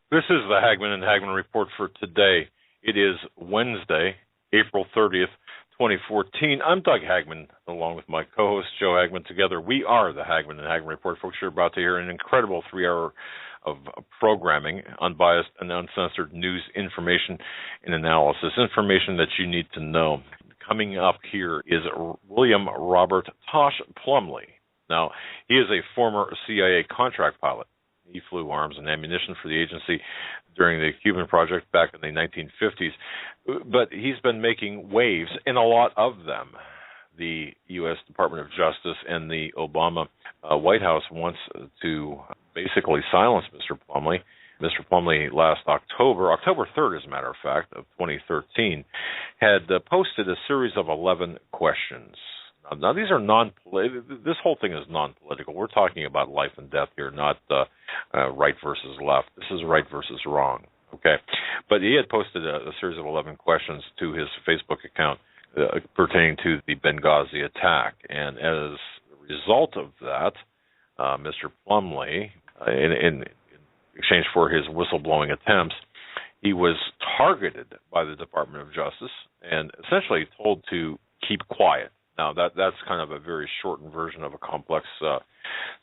This is the Hagmann and Hagmann Report for today. It is Wednesday, April 30th, 2014. I'm Doug Hagmann, along with my co-host Joe Hagmann. Together, we are the Hagmann and Hagmann Report. Folks, you're about to hear an incredible 3-hour of programming, unbiased and uncensored news, information, and analysis, information that you need to know. Coming up here is William Robert Tosh Plumlee. Now, he is a former CIA contract pilot. He flew arms and ammunition for the agency during the Cuban Project back in the 1950s. But he's been making waves, and a lot of them. The U.S. Department of Justice and the Obama White House wants to basically silence Mr. Plumlee. Mr. Plumlee last October 3rd, as a matter of fact, of 2013, had posted a series of 11 questions. Now, these are this whole thing is non-political. We're talking about life and death here, not right versus left. This is right versus wrong, okay? But he had posted a series of 11 questions to his Facebook account pertaining to the Benghazi attack. And as a result of that, Mr. Plumlee, in exchange for his whistleblowing attempts, he was targeted by the Department of Justice and essentially told to keep quiet. Now, that's kind of a very shortened version of a complex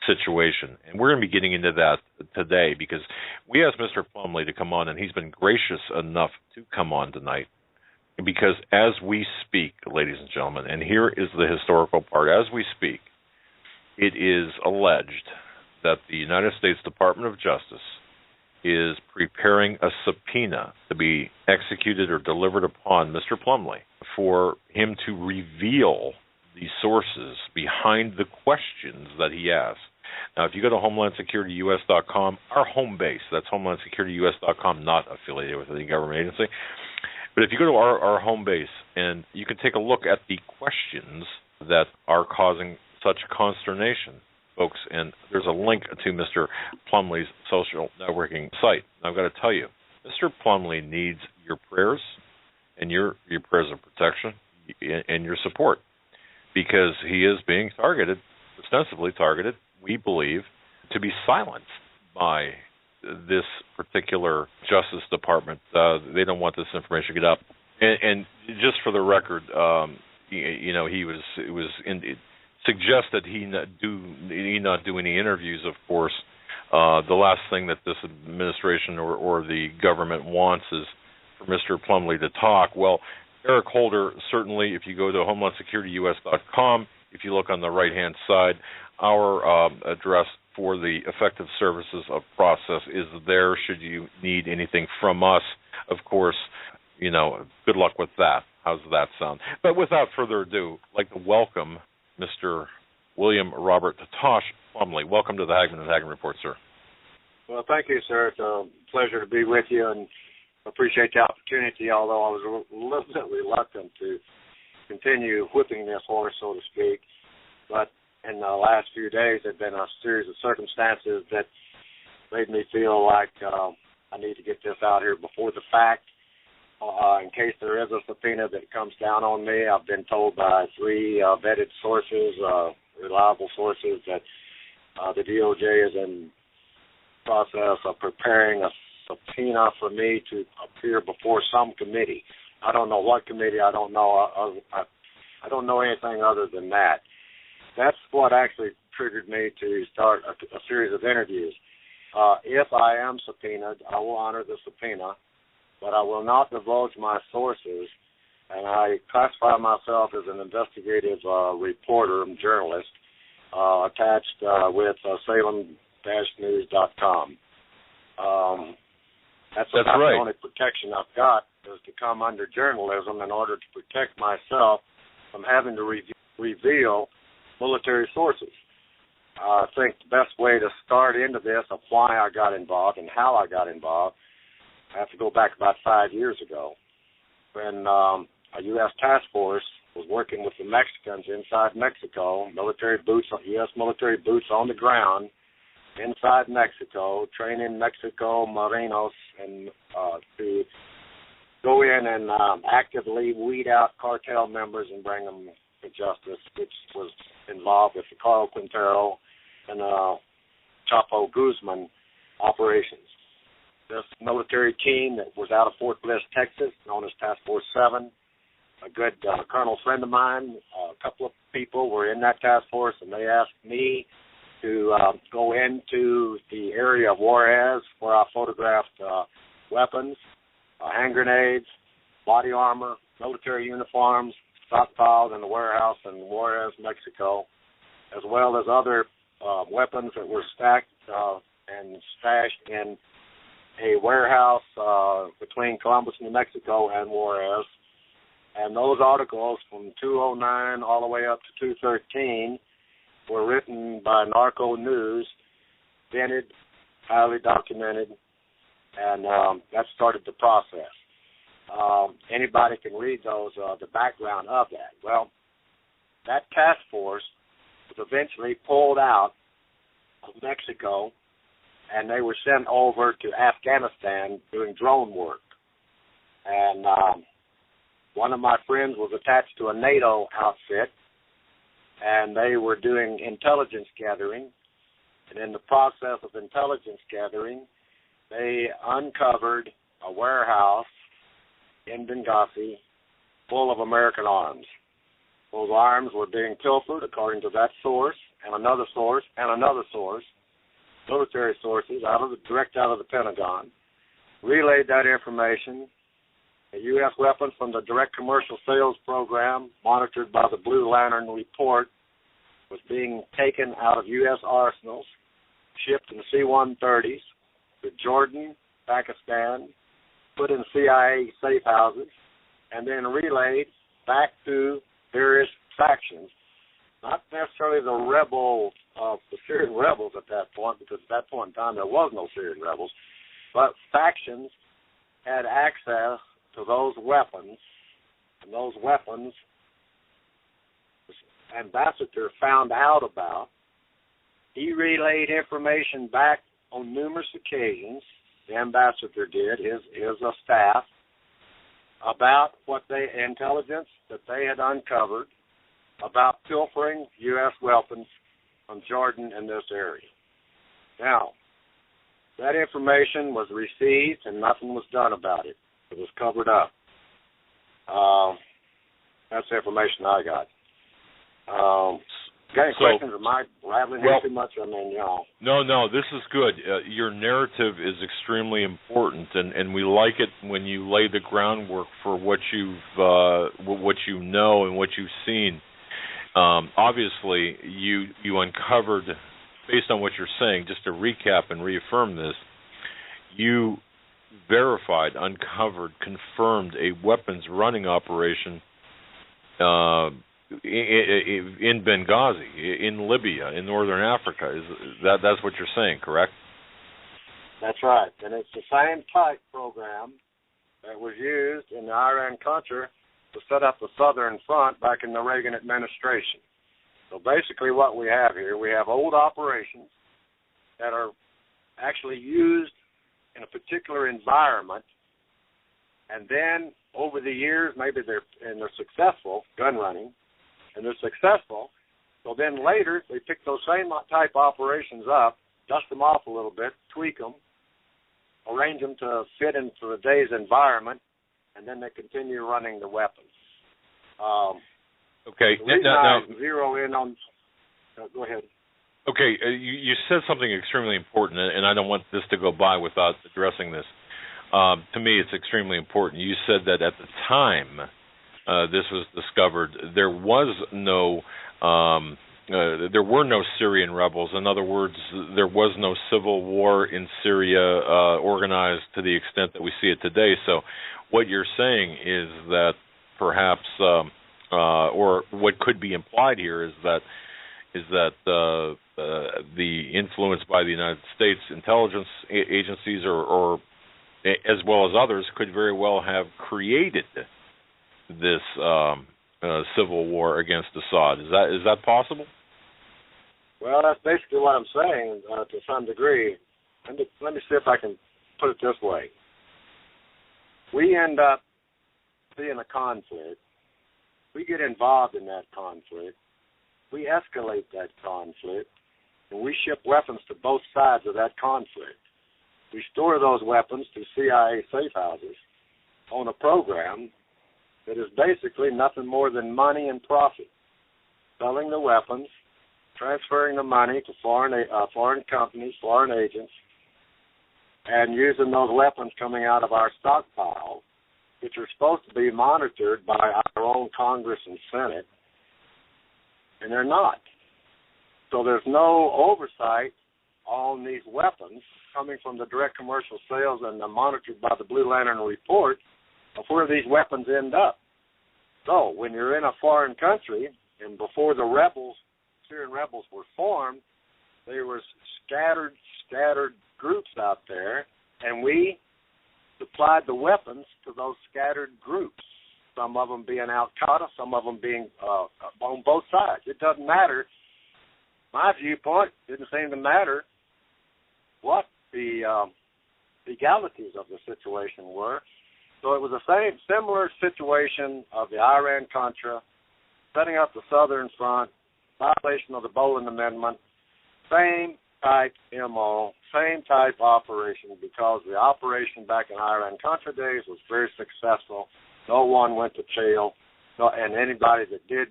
situation. And we're going to be getting into that today because we asked Mr. Plumlee to come on, and he's been gracious enough to come on tonight. Because as we speak, ladies and gentlemen, and here is the historical part, as we speak, it is alleged that the United States Department of Justice is preparing a subpoena to be executed or delivered upon Mr. Plumlee for him to reveal the sources behind the questions that he asked. Now, if you go to HomelandSecurityUS.com, our home base, that's HomelandSecurityUS.com, not affiliated with any government agency. But if you go to our home base, and you can take a look at the questions that are causing such consternation, folks, and there's a link to Mr. Plumlee's social networking site. I've got to tell you, Mr. Plumlee needs your prayers and your prayers of protection and your support because he is being targeted, ostensibly targeted, we believe, to be silenced by this particular Justice Department. They don't want this information to get up. And just for the record, it suggested he not do any interviews, of course. The last thing that this administration or the government wants is for Mr. Plumlee to talk. Well, Eric Holder, certainly, if you go to HomelandSecurityUS.com, if you look on the right-hand side, our address for the effective services of process is there should you need anything from us. Of course, good luck with that. How's that sound? But without further ado, I'd like to welcome Mr. William Robert Tosh Plumlee. Welcome to the Hagmann and Hagmann Report, sir. Well, thank you, sir. It's a pleasure to be with you, and appreciate the opportunity, although I was a little bit reluctant to continue whipping this horse, so to speak. But in the last few days, there have been a series of circumstances that made me feel like I need to get this out here before the fact. In case there is a subpoena that comes down on me, I've been told by 3 vetted sources, reliable sources, that the DOJ is in process of preparing a subpoena for me to appear before some committee. I don't know what committee. I don't know anything other than that. That's what actually triggered me to start a series of interviews. If I am subpoenaed, I will honor the subpoena, but I will not divulge my sources, and I classify myself as an investigative reporter and journalist attached with Salem-News.com. That's about right. The only protection I've got is to come under journalism in order to protect myself from having to reveal military sources. I think the best way to start into this of why I got involved and how I got involved, I have to go back about 5 years ago when a U.S. task force was working with the Mexicans inside Mexico, U.S. military boots on the ground inside Mexico, training Mexico Marinos and to go in and actively weed out cartel members and bring them to justice, which was involved with the Carl Quintero and Chapo Guzman operations. this military team that was out of Fort Bliss, Texas, known as Task Force 7. A good colonel friend of mine, a couple of people were in that task force, and they asked me to go into the area of Juarez where I photographed weapons, hand grenades, body armor, military uniforms, stockpiles in the warehouse in Juarez, Mexico, as well as other weapons that were stacked and stashed in a warehouse between Columbus, New Mexico and Juarez. And those articles from 209 all the way up to 213 were written by Narco News, vented, highly documented, and that started the process. Anybody can read those, the background of that. Well, that task force was eventually pulled out of Mexico, and they were sent over to Afghanistan doing drone work. And one of my friends was attached to a NATO outfit, and they were doing intelligence gathering. And in the process of intelligence gathering, they uncovered a warehouse in Benghazi full of American arms. Those arms were being pilfered, according to that source, and another source, and another source, military sources, direct out of the Pentagon, relayed that information. A U.S. weapon from the Direct Commercial Sales Program, monitored by the Blue Lantern Report, was being taken out of U.S. arsenals, shipped in C-130s to Jordan, Pakistan, put in CIA safe houses, and then relayed back to various factions. Not necessarily the rebels, the Syrian Rebels at that point, because at that point in time there was no Syrian Rebels, but factions had access to those weapons, and those weapons the ambassador found out about. He relayed information back on numerous occasions, the ambassador did, his staff, about what intelligence that they had uncovered about pilfering U.S. weapons from Jordan in this area. Now, that information was received and nothing was done about it. It was covered up. That's the information I got. Got any questions? Am I rattling here too much? I mean, No, this is good. Your narrative is extremely important, and we like it when you lay the groundwork for what you know and what you've seen. Obviously, you uncovered, based on what you're saying, just to recap and reaffirm this, you verified, uncovered, confirmed a weapons running operation in Benghazi, in Libya, in northern Africa. That's what you're saying, correct? That's right. And it's the same type program that was used in the Iran Contra to set up the Southern Front back in the Reagan administration. So basically what we have here, we have old operations that are actually used in a particular environment, and then over the years, maybe they're successful, gun running, and they're successful, so then later they pick those same type operations up, dust them off a little bit, tweak them, arrange them to fit into the day's environment, and then they continue running the weapons. Okay. Now, zero in on... go ahead. Okay, you said something extremely important, and I don't want this to go by without addressing this. To me, it's extremely important. You said that at the time this was discovered, there were no Syrian rebels. In other words, there was no civil war in Syria organized to the extent that we see it today. So what you're saying is that perhaps, or what could be implied here is that the influence by the United States intelligence agencies or as well as others could very well have created this civil war against Assad. Is that possible? Well, that's basically what I'm saying to some degree. Let me see if I can put it this way. We end up seeing a conflict. We get involved in that conflict. We escalate that conflict, and we ship weapons to both sides of that conflict. we store those weapons to CIA safe houses on a program that is basically nothing more than money and profit. Selling the weapons, transferring the money to foreign companies, foreign agents, and using those weapons coming out of our stockpile, which are supposed to be monitored by our own Congress and Senate, and they're not. So there's no oversight on these weapons coming from the direct commercial sales and monitored by the Blue Lantern report of where these weapons end up. So when you're in a foreign country, and before the rebels, Syrian Rebels were formed, there was scattered groups out there, and we supplied the weapons to those scattered groups, some of them being al-Qaeda, some of them being on both sides. It doesn't matter. My viewpoint didn't seem to matter what the legalities of the situation were. So it was the similar situation of the Iran Contra, setting up the Southern Front, violation of the Boland Amendment, same type MO, same type operation, because the operation back in Iran Contra days was very successful. No one went to jail, and anybody that did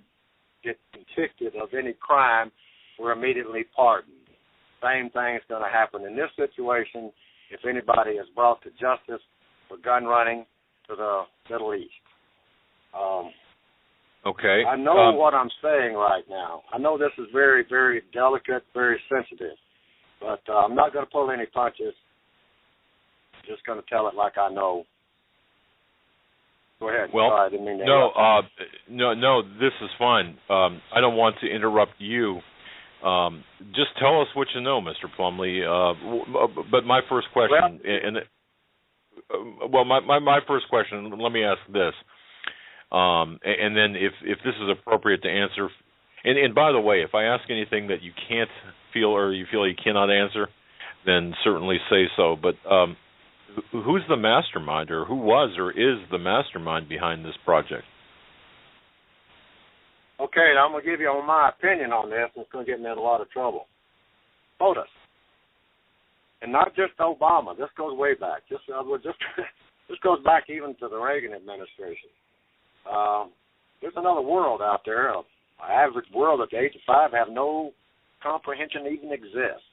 get convicted of any crime were immediately pardoned. Same thing is going to happen in this situation if anybody is brought to justice for gun running to the Middle East. Okay. I know what I'm saying right now. I know this is very, very delicate, very sensitive, but I'm not going to pull any punches. I'm just going to tell it like I know. Go ahead. Well, sorry, I didn't mean to no, this is fine. I don't want to interrupt you. Just tell us what you know, Mr. Plumlee. But my first question, my first question, let me ask this, and then if this is appropriate to answer, and by the way, if I ask anything that you can't feel or you feel you cannot answer, then certainly say so. But who's the mastermind, or who was or is the mastermind behind this project? Okay, now I'm going to give you my opinion on this, and it's going to get me in a lot of trouble. POTUS. And not just Obama. This goes way back. This goes back even to the Reagan administration. There's another world out there, an average world at the age of 5, have no comprehension even exists.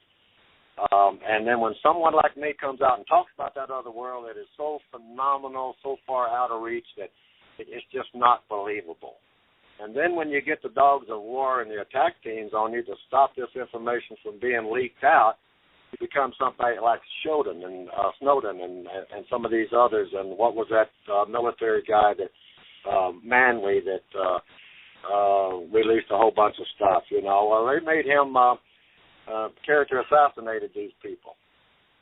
And then when someone like me comes out and talks about that other world, it is so phenomenal, so far out of reach that it's just not believable. And then when you get the dogs of war and the attack teams on you to stop this information from being leaked out, you become somebody like Snowden and some of these others. And what was that military guy that Manley that released a whole bunch of stuff? You know, well, they made him character assassinated these people.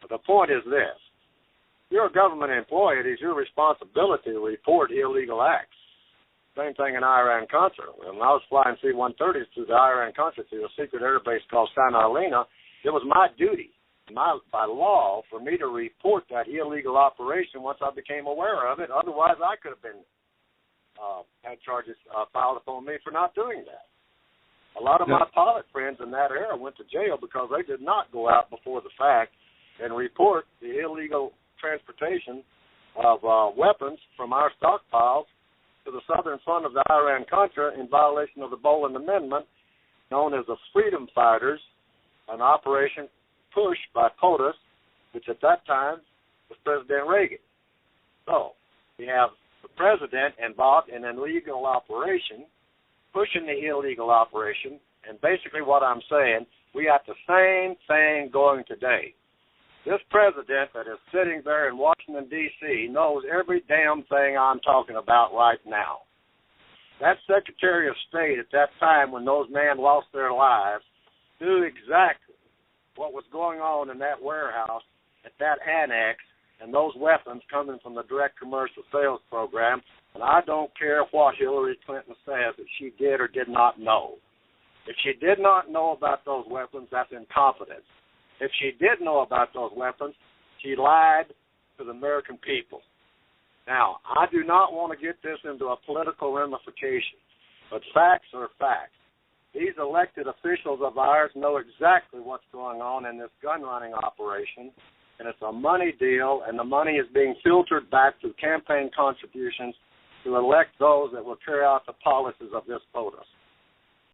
But the point is this: you're a government employee. It is your responsibility to report illegal acts. Same thing in Iran Contra. When I was flying C-130s to the Iran Contra to a secret air base called Santa Elena, it was my duty, by law, for me to report that illegal operation once I became aware of it. Otherwise, I could have been had charges filed upon me for not doing that. A lot of my pilot friends in that era went to jail because they did not go out before the fact and report the illegal transportation of weapons from our stockpiles to the southern front of the Iran Contra in violation of the Boland Amendment, known as the Freedom Fighters, an operation pushed by POTUS, which at that time was President Reagan. So we have the president involved in an illegal operation, pushing the illegal operation, and basically what I'm saying, we have the same thing going today. This president that is sitting there in Washington, D.C., knows every damn thing I'm talking about right now. That Secretary of State at that time when those men lost their lives knew exactly what was going on in that warehouse at that annex and those weapons coming from the direct commercial sales program. And I don't care what Hillary Clinton says that she did or did not know. If she did not know about those weapons, that's incompetence. If she did know about those weapons, she lied to the American people. Now, I do not want to get this into a political ramification, but facts are facts. These elected officials of ours know exactly what's going on in this gun running operation, and it's a money deal, and the money is being filtered back through campaign contributions to elect those that will carry out the policies of this POTUS.